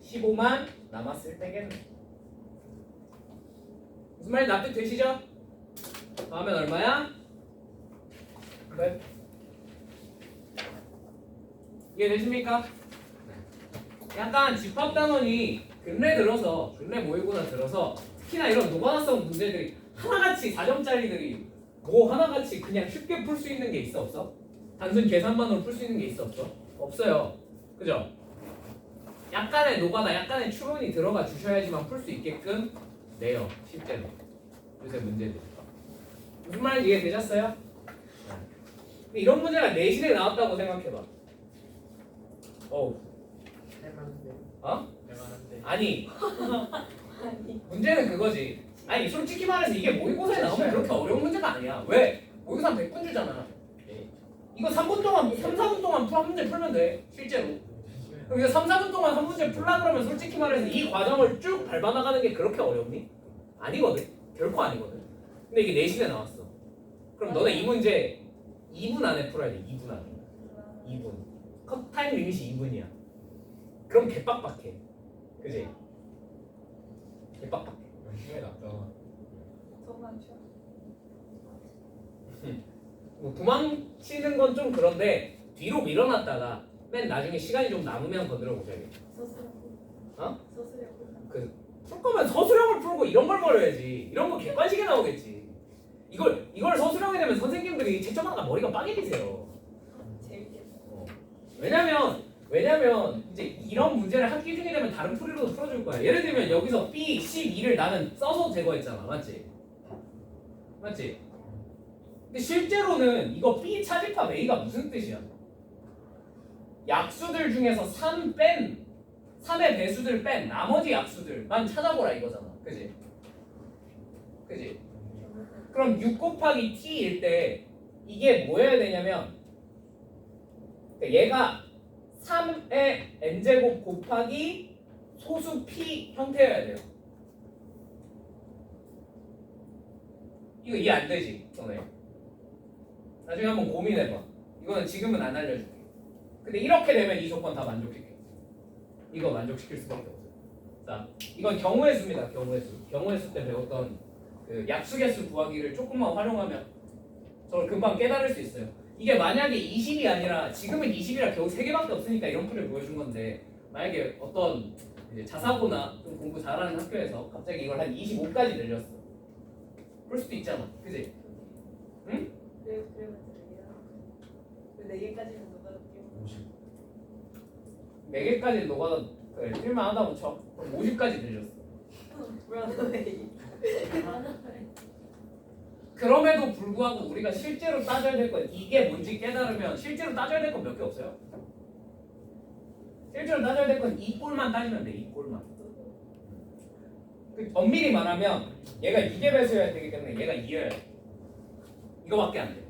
15만 남았을 때겠네. 무슨 말인지 납득되시죠? 다음엔 얼마야? 네. 이해되십니까? 약간 집합단원이 근래 모의고사 들어서 특히나 이런 노관화성 문제들이 하나같이 4점짜리들이 뭐 하나같이 그냥 쉽게 풀 수 있는 게 있어 없어? 단순 계산만으로 풀 수 있는 게 있어 없어? 없어요. 그죠? 약간의 노가다, 약간의 추론이 들어가 주셔야지만 풀 수 있게끔 내요. 실제로 요새 문제들. 무슨 말인지 이해되셨어요? 네. 이런 문제가 내신에 나왔다고 생각해봐. 할만한데. 어? 할만한데. 아니 문제는 그거지. 아니 솔직히 말해서 이게 모의고사에 나오면 그렇게 어려운 문제가 아니야. 왜? 모의고사 100분 주잖아. 이거 3분 동안 3, 4분 동안 한 문제 풀면 돼. 실제로. 그럼 이거 3, 4분 동안 한 문제 풀라 그러면 솔직히 말해서 이 과정을 쭉 밟아나가는 게 그렇게 어렵니? 아니거든. 결코 아니거든. 근데 이게 내신에 나왔어. 그럼 너네 이 문제 2분 안에 풀어야 돼. 2분 안에. 2분. 컷 타임 리밋이 2분이야. 그럼 개빡빡해. 그지? 개빡빡해. 힘이 났다. 정말 쉬워. 뭐 도망치는 건 좀 그런데 뒤로 밀어놨다가 맨 나중에 시간이 좀 남으면 건드려 보셔야겠다. 서술형. 어? 서술형. 풀 거면 서술형을 풀고 이런 걸 버려야지. 이런 거 객관식에 나오겠지. 이걸 서술형이 되면 선생님들이 채점하다가 머리가 빠개지세요. 재밌겠다. 왜냐면 이제 이런 문제를 학기 중에 되면 다른 풀이로도 풀어줄 거야. 예를 들면 여기서 B, 12를 나는 써서 제거했잖아. 맞지? 근데 실제로는 이거 B 차집합 A가 무슨 뜻이야? 약수들 중에서 3의 배수들 뺀 나머지 약수들만 찾아보라 이거잖아. 그지? 그럼 6 곱하기 T일 때 이게 뭐 해야 되냐면 얘가 3의 n제곱 곱하기 소수 P 형태여야 돼요. 이거 이해 안 되지? 너네 나중에 한번 고민해봐. 이거는 지금은 안 알려줄게. 근데 이렇게 되면 이 조건 다 만족시켜. 이거 만족시킬 수밖에 없어요. 자, 이건 경우의 수입니다. 경우의 수 때 배웠던 그 약수개수 구하기를 조금만 활용하면 저걸 금방 깨달을 수 있어요. 이게 만약에 20이 아니라 지금은 20이라 겨우 3개밖에 없으니까 이런 풀을 보여준 건데 만약에 어떤 이제 자사고나 좀 공부 잘하는 학교에서 갑자기 이걸 한 25까지 늘렸어. 그럴 수도 있잖아. 그지? 응? 네 개까지는 누가 느끼고 4개까지 녹아서 그래, 틀만 하다고 쳐. 그럼 50까지 늘렸어. 불안해. 그럼에도 불구하고 우리가 실제로 따져야 될 건 이게 뭔지 깨달으면 실제로 따져야 될 건 몇 개 없어요. 실제로 따져야 될 건 이 꼴만 따지면 돼. 이 꼴만. 그 엄밀히 말하면 얘가 2개 배수여야 되기 때문에 얘가 2여야 돼. 이거밖에 안 돼.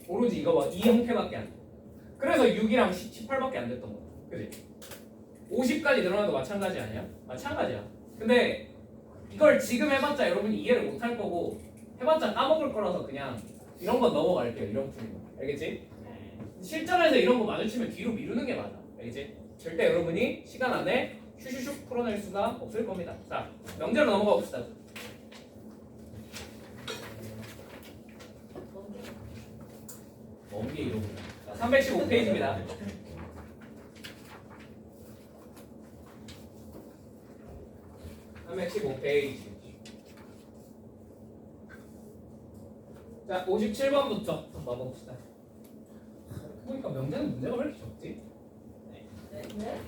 오로지 이 형태밖에 안 돼. 그래서 6이랑 18밖에 안 됐던 거야. 그지? 50까지 늘어나도 마찬가지 아니야? 마찬가지야. 근데 이걸 지금 해봤자 여러분이 이해를 못 할 거고 해봤자 까먹을 거라서 그냥 이런 건 넘어갈게요. 이런 풀이는. 알겠지? 실전에서 이런 거 마주치면 뒤로 미루는 게 맞아. 알겠지? 절대 여러분이 시간 안에 슈슈슉 풀어낼 수가 없을 겁니다. 자, 명제로 넘어가 봅시다. 먼게 이러고. 자, 315페이지입니다. 115페이지. 자, 57번부터 한번 봐봅시다. 그러니까 명제는 문제가 왜 이렇게 적지? 네?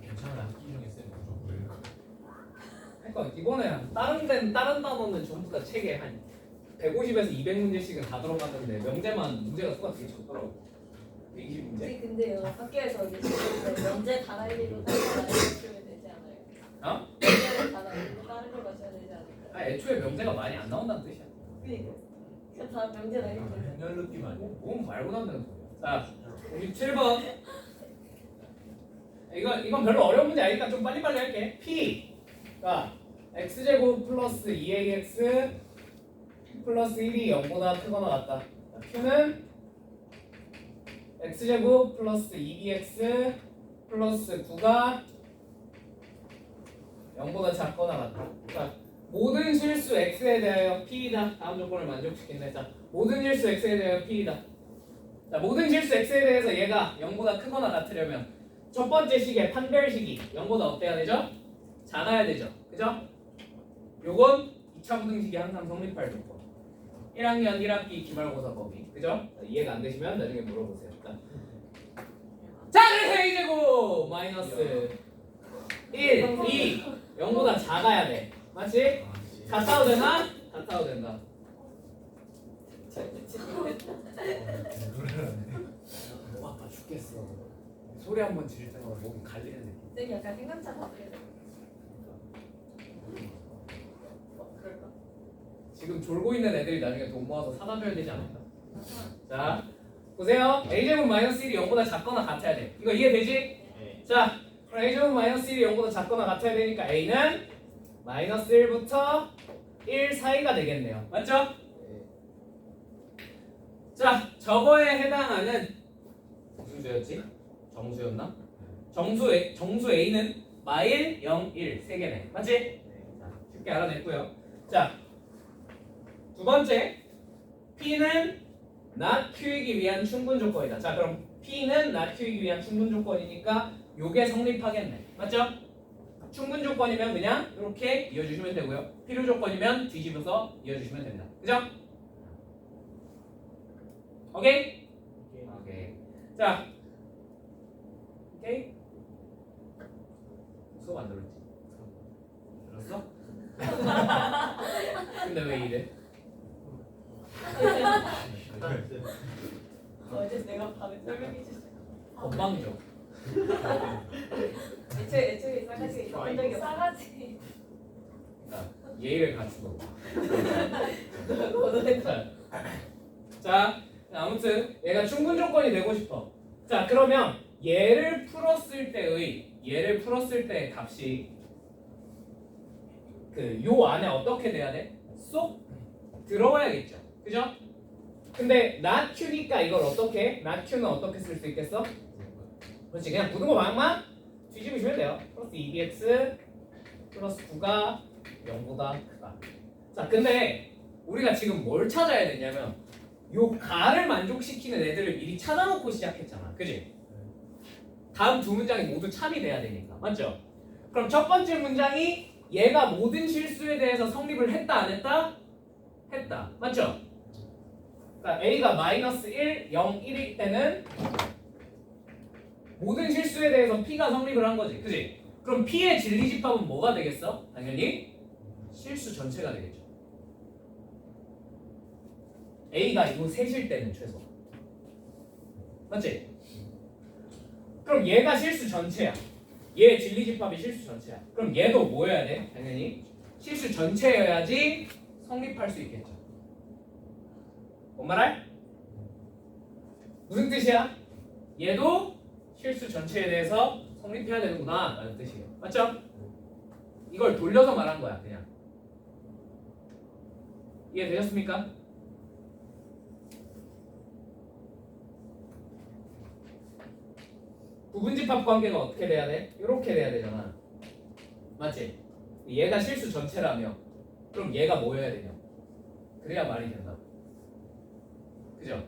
괜찮아. 학기 중에 쌤 무조건 그러니까 이번에 다른 단어는 전부 다 책에 한 150에서 200문제씩은 다 들어갔는데 명제만 문제가 수가 되게 적더라고. 120문제? 우리 근데요 학교에서 이제 지금 면제 단알리로 따르면 되지 않아요? 어? 면제를 단알리로 따르고 가셔야 되지 않을까요? 아, 애초에 명제가 많이 안 나온다는 뜻이야. 그니까 다 면제 날리면 되죠. 백날 느낌 아니야? 뭔 말고 난다는 소리야. 자, 57번. 이건 별로 어려운 문제 아니니까 좀 빨리빨리 할게. P가 x제곱 플러스 2ax 플러스 1이 0보다 크거나 같다. Q는 x제곱 플러스 2bx 플러스 9가 0보다 작거나 같다. 자, 모든 실수 x에 대하여 p이다. 다음 조건을 만족시킨다. 자, 모든 실수 x에 대하여 p이다. 자, 모든 실수 x에 대해서 얘가 0보다 크거나 같으려면 첫 번째 식의 판별식이 0보다 어때야 되죠? 작아야 되죠. 그죠? 요건 2차 부등식이 항상 성립할 조건. 1학년 1학기 기말고사 범위. 그죠? 자, 이해가 안 되시면 나중에 물어보세요. 자, 그래서 a제곱 마이너스 1, 2 0보다 작아야 돼. 맞지? 같아도 되나? 같아도 된다. 목 아파 죽겠어. 소리 한번 지를 때마다 목이 갈리는 느낌. 쌤 약간 생각차 바뀌어요. 그럴까? 지금 졸고 있는 애들이 나중에 돈 모아서 사다 줘야 되지 않을까? 자, 보세요. a제곱 마이너스 1이 0보다 작거나 같아야 돼. 이거 이해되지? 네. 자, 그럼 a제곱 마이너스 1이 0보다 작거나 같아야 되니까 a는 마이너스 1부터 1 사이가 되겠네요. 맞죠? 자, 저거에 해당하는 무슨 수였지? 정수였나? 정수 A는 마일 0, 1 세 개네. 맞지? 자, 쉽게 알아냈고요. 자, 두 번째 P는 not Q이기 위한 충분 조건이다. 자, 그럼 P는 not Q이기 위한 충분 조건이니까 요게 성립하겠네. 맞죠? 충분 조건이면 그냥 이렇게 이어주시면 되고요. 필요 조건이면 뒤집어서 이어주시면 됩니다. 그죠? 오케이? 오케이. 자, 오케이? 수업 안 들었지? 들었어? 근데 왜 이래? 어제 내가 밤에 설명해 주셨어. 건방져. 애초에 싸가지가 있던 적이 없어. 싸가지. 그러니까 예의를 갖추고. 거듭했다. 자, 아무튼 얘가 충분 조건이 되고 싶어. 자, 그러면 얘를 풀었을 때의 값이 그 요 안에 어떻게 돼야 돼? 쏙 들어와야겠죠. 그죠? 근데 not q니까 이걸 어떻게? not q는 어떻게 쓸 수 있겠어? 그렇지, 그냥 부등호 방향만 뒤집으시면 돼요. 플러스 2bx 플러스 9가 0보다 크다. 자, 근데 우리가 지금 뭘 찾아야 되냐면 요 가를 만족시키는 애들을 미리 찾아놓고 시작했잖아. 그지? 다음 두 문장이 모두 참이 돼야 되니까. 맞죠? 그럼 첫 번째 문장이 얘가 모든 실수에 대해서 성립을 했다 안 했다? 했다. 맞죠? 그러니까 A가 마이너스 1, 0, 1일 때는 모든 실수에 대해서 P가 성립을 한 거지. 그지? 그럼 P의 진리집합은 뭐가 되겠어? 당연히 실수 전체가 되겠죠. A가 이거 셋일 때는 최소. 맞지? 그럼 얘가 실수 전체야. 얘 진리집합이 실수 전체야. 그럼 얘도 뭐여야 돼? 당연히 실수 전체여야지 성립할 수 있겠죠. 뭔 말할? 무슨 뜻이야? 얘도 실수 전체에 대해서 성립해야 되는구나 라는 뜻이에요. 맞죠? 이걸 돌려서 말한 거야 그냥. 이해되셨습니까? 부분집합 관계가 어떻게 돼야 돼? 이렇게 돼야 되잖아. 맞지? 얘가 실수 전체라며 그럼 얘가 뭐여야 되냐? 그래야 말이 된다. 그죠?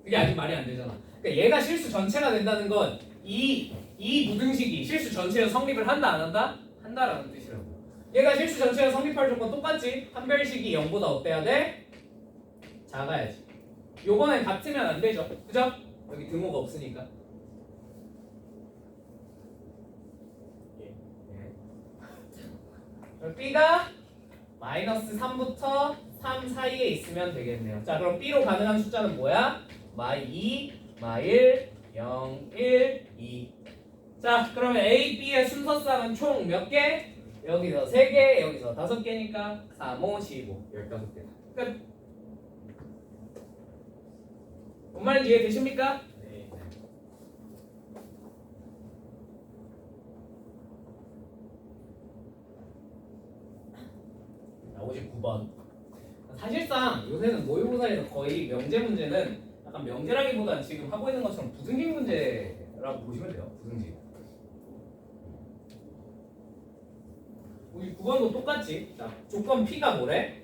그게 아직 말이 안 되잖아. 그러니까 얘가 실수 전체가 된다는 건 이 무등식이 실수 전체로 성립을 한다 안 한다? 한다라는 뜻이라고. 얘가 실수 전체가 성립할 조건 똑같지? 한별식이 0보다 어때야 돼? 작아야지. 요번엔 같으면 안 되죠. 그죠? 여기 등호가 없으니까. 그럼 B가 마이너스 3부터 3 사이에 있으면 되겠네요. 자, 그럼 B로 가능한 숫자는 뭐야? 마이 2, 마이 1, 0, 1, 2. 자, 그러면 A, B의 순서쌍은 총 몇 개? 여기서 3개, 여기서 5개니까 3, 5, 15, 15개. 끝. 뭔 말인지 이해되십니까? 네. 자, 59번. 사실상 요새는 모의고사에서 거의 명제 문제는 약간 명제라기보다는 지금 하고 있는 것처럼 부등식 문제라고 보시면 돼요. 부등식. 59번도 똑같지. 자, 조건 P가 뭐래?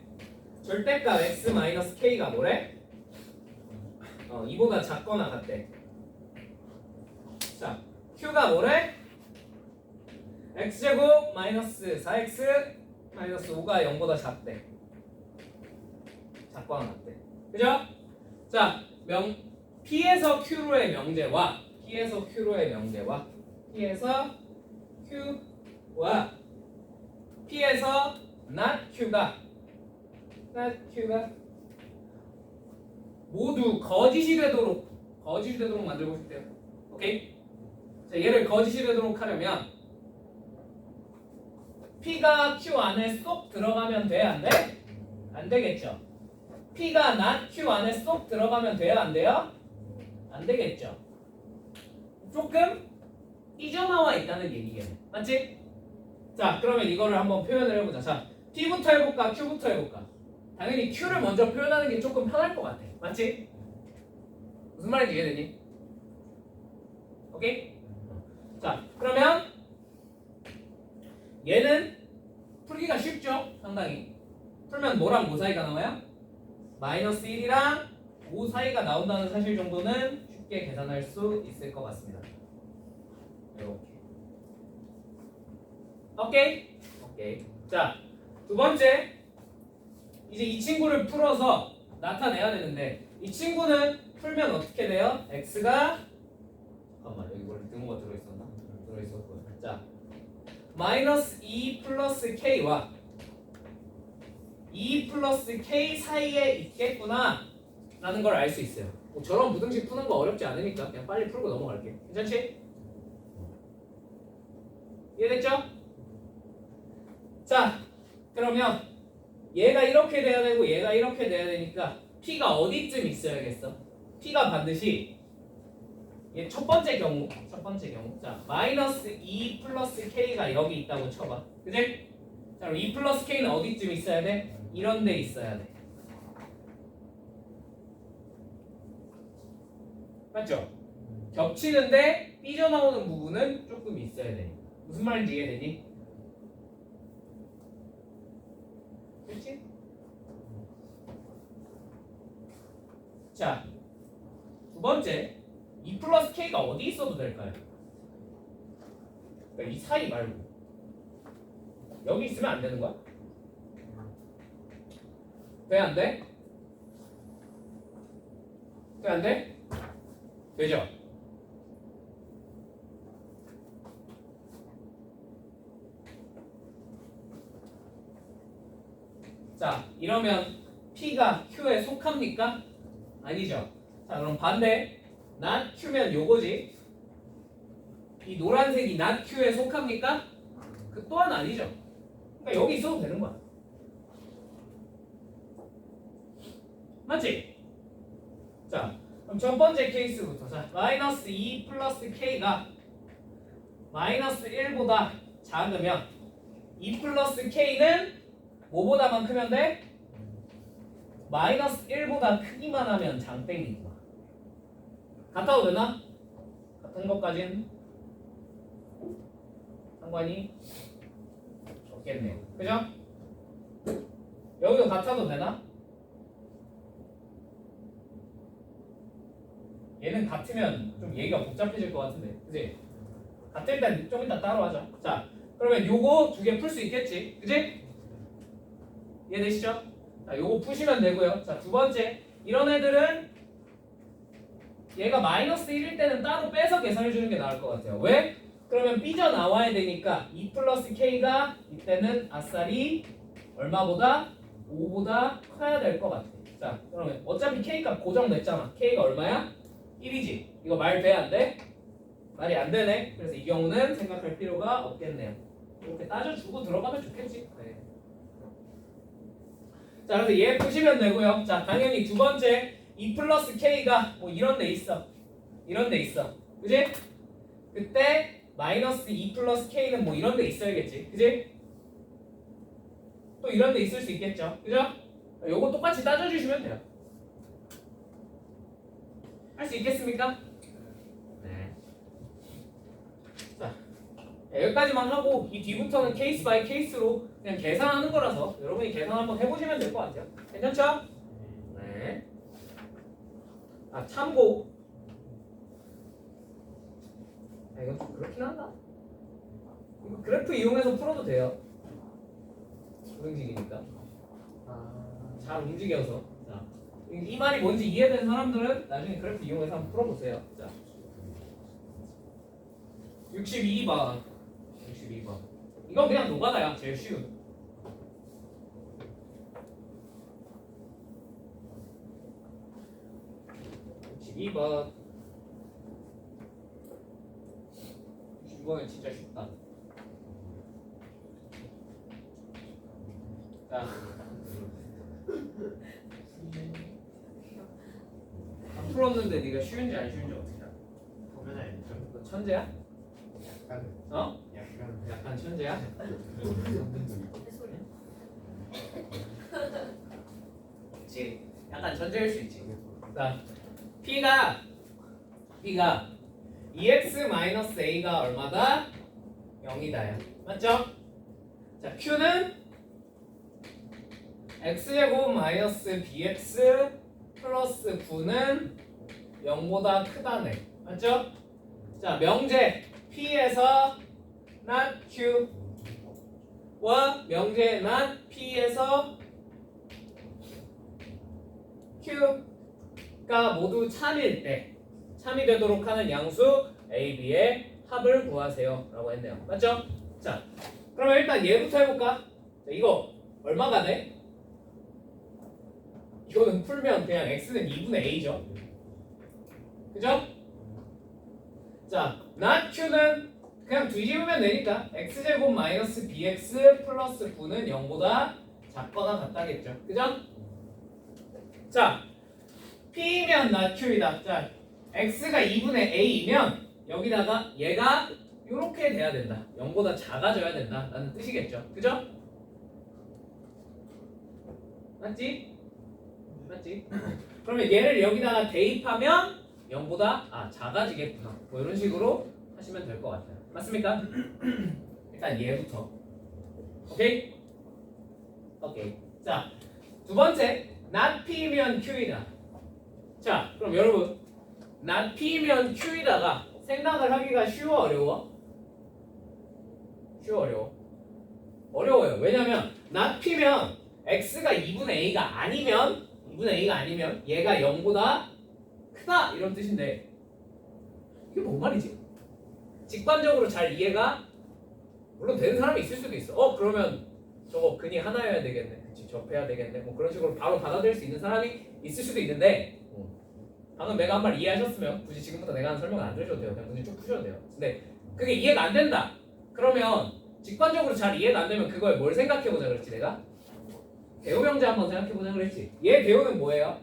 절대값 x-k가 뭐래? 2보다 작거나 같대. 자, Q가 뭐래? x제곱 마이너스 4x 마이너스 5가 0보다 작대. 작거나 같대. 그죠? 자, P에서 Q로의 명제와 P에서 Q로의 명제와 P에서 Q와 P에서 not Q가 모두 거짓이 되도록 만들고 싶대요. 오케이? 자, 얘를 거짓이 되도록 하려면 P가 Q 안에 쏙 들어가면 돼? 안 돼? 안 되겠죠. P가 not Q 안에 쏙 들어가면 돼요? 안 돼요? 안 되겠죠. 조금 삐져나와 있다는 얘기겠네. 맞지? 자, 그러면 이거를 한번 표현을 해보자. 자, P부터 해볼까? Q부터 해볼까? 당연히 Q를 먼저 표현하는 게 조금 편할 것 같아. 맞지? 무슨 말인지 이해되니? 오케이? 자, 그러면 얘는 풀기가 쉽죠? 상당히. 풀면 뭐랑 뭐 사이가 나와요? 마이너스 1이랑 5 사이가 나온다는 사실 정도는 쉽게 계산할 수 있을 것 같습니다. 이렇게. 오케이? 오케이. 자, 두 번째. 이제 이 친구를 풀어서 나타내야 되는데 이 친구는 풀면 어떻게 돼요? x가 잠깐만 여기 원래 등호가 들어있었나? 들어있었고 자 마이너스 2 플러스 k와 2 플러스 k 사이에 있겠구나 라는 걸 알 수 있어요. 뭐 저런 부등식 푸는 거 어렵지 않으니까 그냥 빨리 풀고 넘어갈게. 괜찮지? 이해됐죠? 자 그러면 얘가 이렇게 돼야 되고 얘가 이렇게 돼야 되니까 P가 어디쯤 있어야겠어? P가 반드시 얘 첫 번째 경우 자 마이너스 2 플러스 K가 여기 있다고 쳐봐. 그치? 자 그럼 2 플러스 K는 어디쯤 있어야 돼? 이런 데 있어야 돼. 맞죠? 겹치는데 삐져나오는 부분은 조금 있어야 돼. 무슨 말인지 이해되니? 그렇지? 자, 두 번째 2 플러스 K가 어디 있어도 될까요? 그러니까 이 사이 말고 여기 있으면 안 되는 거야? 왜 안 돼? 왜 안 돼? 되죠? 자, 이러면 P가 Q에 속합니까? 아니죠. 자, 그럼 반대. not Q면 요거지. 이 노란색이 not Q에 속합니까? 그 또한 아니죠. 그러니까 여기 있어도 되는 거야. 맞지? 자, 그럼 첫 번째 케이스부터. 자, 마이너스 2 플러스 K가 마이너스 1보다 작으면 2 플러스 K는 뭐보다만 크면 돼? 마이너스 1보다 크기만 하면 장땡이구나. 같아도 되나? 같은 것까진 상관이 없겠네요. 그죠? 여기도 같아도 되나? 얘는 같으면 좀 얘기가 복잡해질 것 같은데 그치? 같을 땐 좀 이따 따로 하자. 자, 그러면 요거 두 개 풀 수 있겠지, 그지? 이해되시죠? 자, 요거 푸시면 되고요. 자, 두 번째, 이런 애들은 얘가 마이너스 1일 때는 따로 빼서 계산해 주는 게 나을 것 같아요. 왜? 그러면 삐져 나와야 되니까 2 플러스 k가 이때는 아싸리 얼마보다? 5보다 커야 될 것 같아. 자, 그러면 어차피 k값 고정됐잖아. k가 얼마야? 1이지. 이거 말 돼? 안 돼? 말이 안 되네. 그래서 이 경우는 생각할 필요가 없겠네요. 이렇게 따져주고 들어가면 좋겠지. 네. 자, 그래서 얘 푸시면 되고요. 자, 당연히 두 번째 2 플러스 k가 뭐 이런 데 있어. 이런 데 있어. 그지? 그때 마이너스 2 플러스 k는 뭐 이런 데 있어야겠지. 그지? 또 이런 데 있을 수 있겠죠. 그죠? 요거 똑같이 따져주시면 돼요. 할 수 있겠습니까? 네. 자, 여기까지만 하고 이 뒤부터는 케이스 바이 케이스로 그냥 계산하는 거라서 여러분이 계산 한번 해보시면 될 것 같아요. 괜찮죠? 네. 아, 참고. 아, 이건 좀 그렇긴 한가? 이거 그래프 이용해서 풀어도 돼요. 부등식이니까. 잘 움직여서. 자, 이 말이 뭔지 이해된 사람들은 나중에 그래프 이용해서 한번 풀어보세요. 자, 62번. 62번. 이건 그냥 노가다야. 제일 쉬운. 62번. 62번은 진짜 쉽다. 자. 안 풀었는데 네가 쉬운지 안 쉬운지 어떻게 알아? 보면 알죠. 너 천재야? 약간 어? 약간 약간 천재야? 그치. 약간 천재일 수 있지. 자, P가 2x-a가 얼마다? 0이다요. 맞죠? 자, Q는 x제곱 마이너스 bx 플러스 9는 0보다 크다네. 맞죠? 자, 명제 P에서 not Q와 명제 not P에서 Q가 모두 참일 때 참이 되도록 하는 양수 A, B의 합을 구하세요 라고 했네요. 맞죠? 자, 그러면 일단 얘부터 해볼까? 자, 이거 얼마가 돼? 이거는 풀면 그냥 x는 2분의 a죠. 그죠? 자, not q는 그냥 뒤집으면 되니까 x제곱 마이너스 bx 플러스 9는 0보다 작거나 같다겠죠. 그죠? 자, p면 not q이다. 자, x가 2분의 a이면 여기다가 얘가 이렇게 돼야 된다. 0보다 작아져야 된다 라는 뜻이겠죠. 그죠? 맞지? 맞지? 그러면 얘를 여기다가 대입하면 0보다 작아지겠구나. 뭐 이런 식으로 하시면 될 것 같아요. 맞습니까? 일단 얘부터. 오케이? 오케이. 자, 두 번째 not p면 q이다. 자, 그럼 여러분 not p면 q이다가 생각을 하기가 쉬워 어려워? 쉬워 어려워? 어려워요. 왜냐면 not p면 x가 2분의 a가 아니면 얘가 0보다 크다 이런 뜻인데 이게 뭔 말이지? 직관적으로 잘 이해가 물론 되는 사람이 있을 수도 있어. 그러면 저거 근이 하나여야 되겠네. 그치, 접해야 되겠네. 뭐 그런 식으로 바로 받아들일 수 있는 사람이 있을 수도 있는데 방금 내가 한 말 이해하셨으면 굳이 지금부터 내가 하는 설명을 안 드려도 돼요. 그냥 문제 쭉 푸셔도 돼요. 근데 그게 이해가 안 된다. 그러면 직관적으로 잘 이해가 안 되면 그거에 뭘 생각해보자 그랬지 내가? 대우 명제 한번 생각해보자 그랬지. 얘 대우는 뭐예요?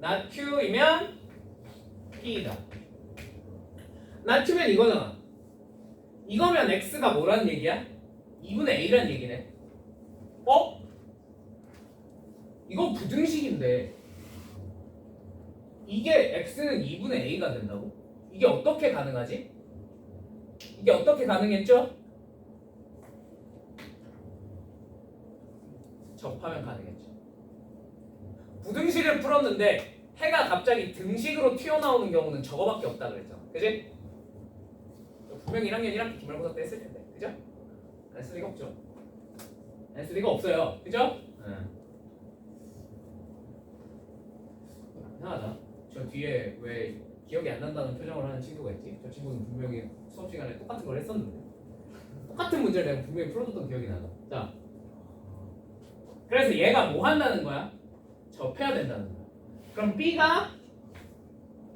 not q이면 p이다. not q면 이거잖아. 이거면 x가 뭐라는 얘기야? 2분의 a라는 얘기네. 이거 부등식인데 이게 x는 2분의 a가 된다고? 이게 어떻게 가능하지? 이게 어떻게 가능했죠? 접하면 가능했죠. 부등식을 풀었는데 해가 갑자기 등식으로 튀어나오는 경우는 저거밖에 없다 그랬잖아. 그지? 분명히 1학년 1학기 기말고사 때 했을 텐데. 그죠? 안 쓸 리가 없죠. 안 쓸 리가 없어요. 그죠? 이상하다. 저 뒤에 왜 기억이 안 난다는 표정을 하는 친구가 있지? 저 친구는 분명히 수업 시간에 똑같은 걸 했었는데 똑같은 문제를 내가 분명히 풀어줬던 기억이 나다. 자, 그래서 얘가 뭐 한다는 거야? 접해야 된다는 거야. 그럼 B가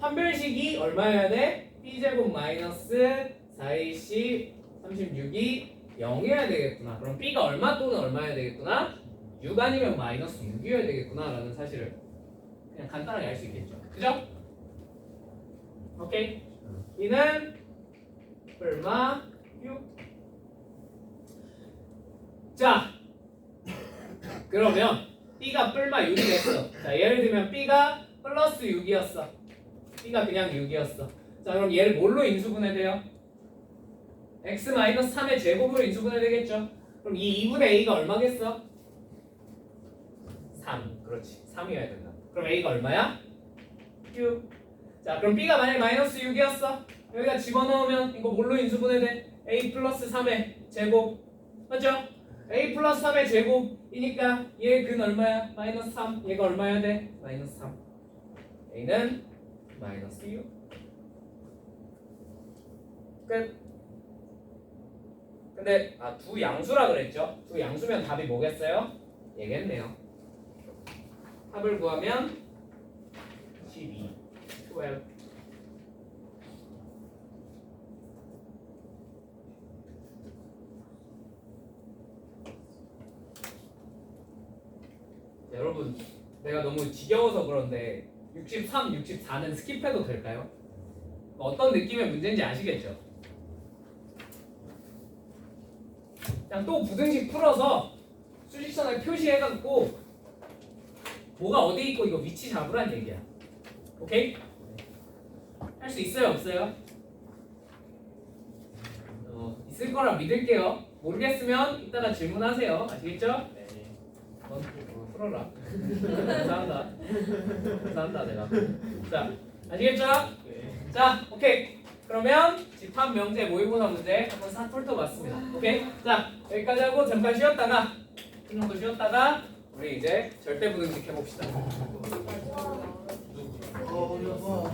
판별식이 얼마여야 돼? B제곱 마이너스 4AC 36이 0이어야 되겠구나. 그럼 B가 얼마 또는 얼마여야 되겠구나? 6 아니면 마이너스 6이어야 되겠구나 라는 사실을 그냥 간단하게 알 수 있겠죠. 그죠? 오케이. B는 얼마? 6. 자, 그러면 B가 뿔마 6이 됐어. 자, 예를 들면 B가 플러스 6이었어. B가 그냥 6이었어. 자, 그럼 얘를 뭘로 인수분해돼요? x-3의 제곱으로 인수분해되겠죠. 그럼 이 2분의 a가 얼마겠어? 3. 그렇지. 3이어야 된다. 그럼 a가 얼마야? 6. 자, 그럼 b가 만약에 마이너스 6이었어. 여기다 집어넣으면 이거 뭘로 인수분해돼? a 플러스 3의 제곱. 맞죠? a 플러스 3의 제곱이니까 얘 근 얼마야? 마이너스 3. 얘가 얼마여야 돼? 마이너스 3. a는 마이너스 6. 끝. 근데 두 양수라 그랬죠? 두 양수면 답이 뭐겠어요? 얘겠네요. 합을 구하면 12. 12. 여러분, 내가 너무 지겨워서 그런데 63, 64는 스킵해도 될까요? 어떤 느낌의 문제인지 아시겠죠? 그냥 또 부등식 풀어서 수직선을 표시해갖고 뭐가 어디 있고 이거 위치 잡으란 얘기야. 오케이? 할 수 있어요? 없어요? 있을 거라 믿을게요. 모르겠으면 이따가 질문하세요. 아시겠죠? 네. 풀어라. 감사한다. 감사한다 내가. 자, 아시겠죠? 네. 자, 오케이. 그러면 집합 명제 모의고사 문제 한번 싹 훑어봤습니다. 오케이? 자, 여기까지 하고 잠깐 쉬었다가 이 정도 쉬었다가 우리 이제 절대부등식 해봅시다. 어려워.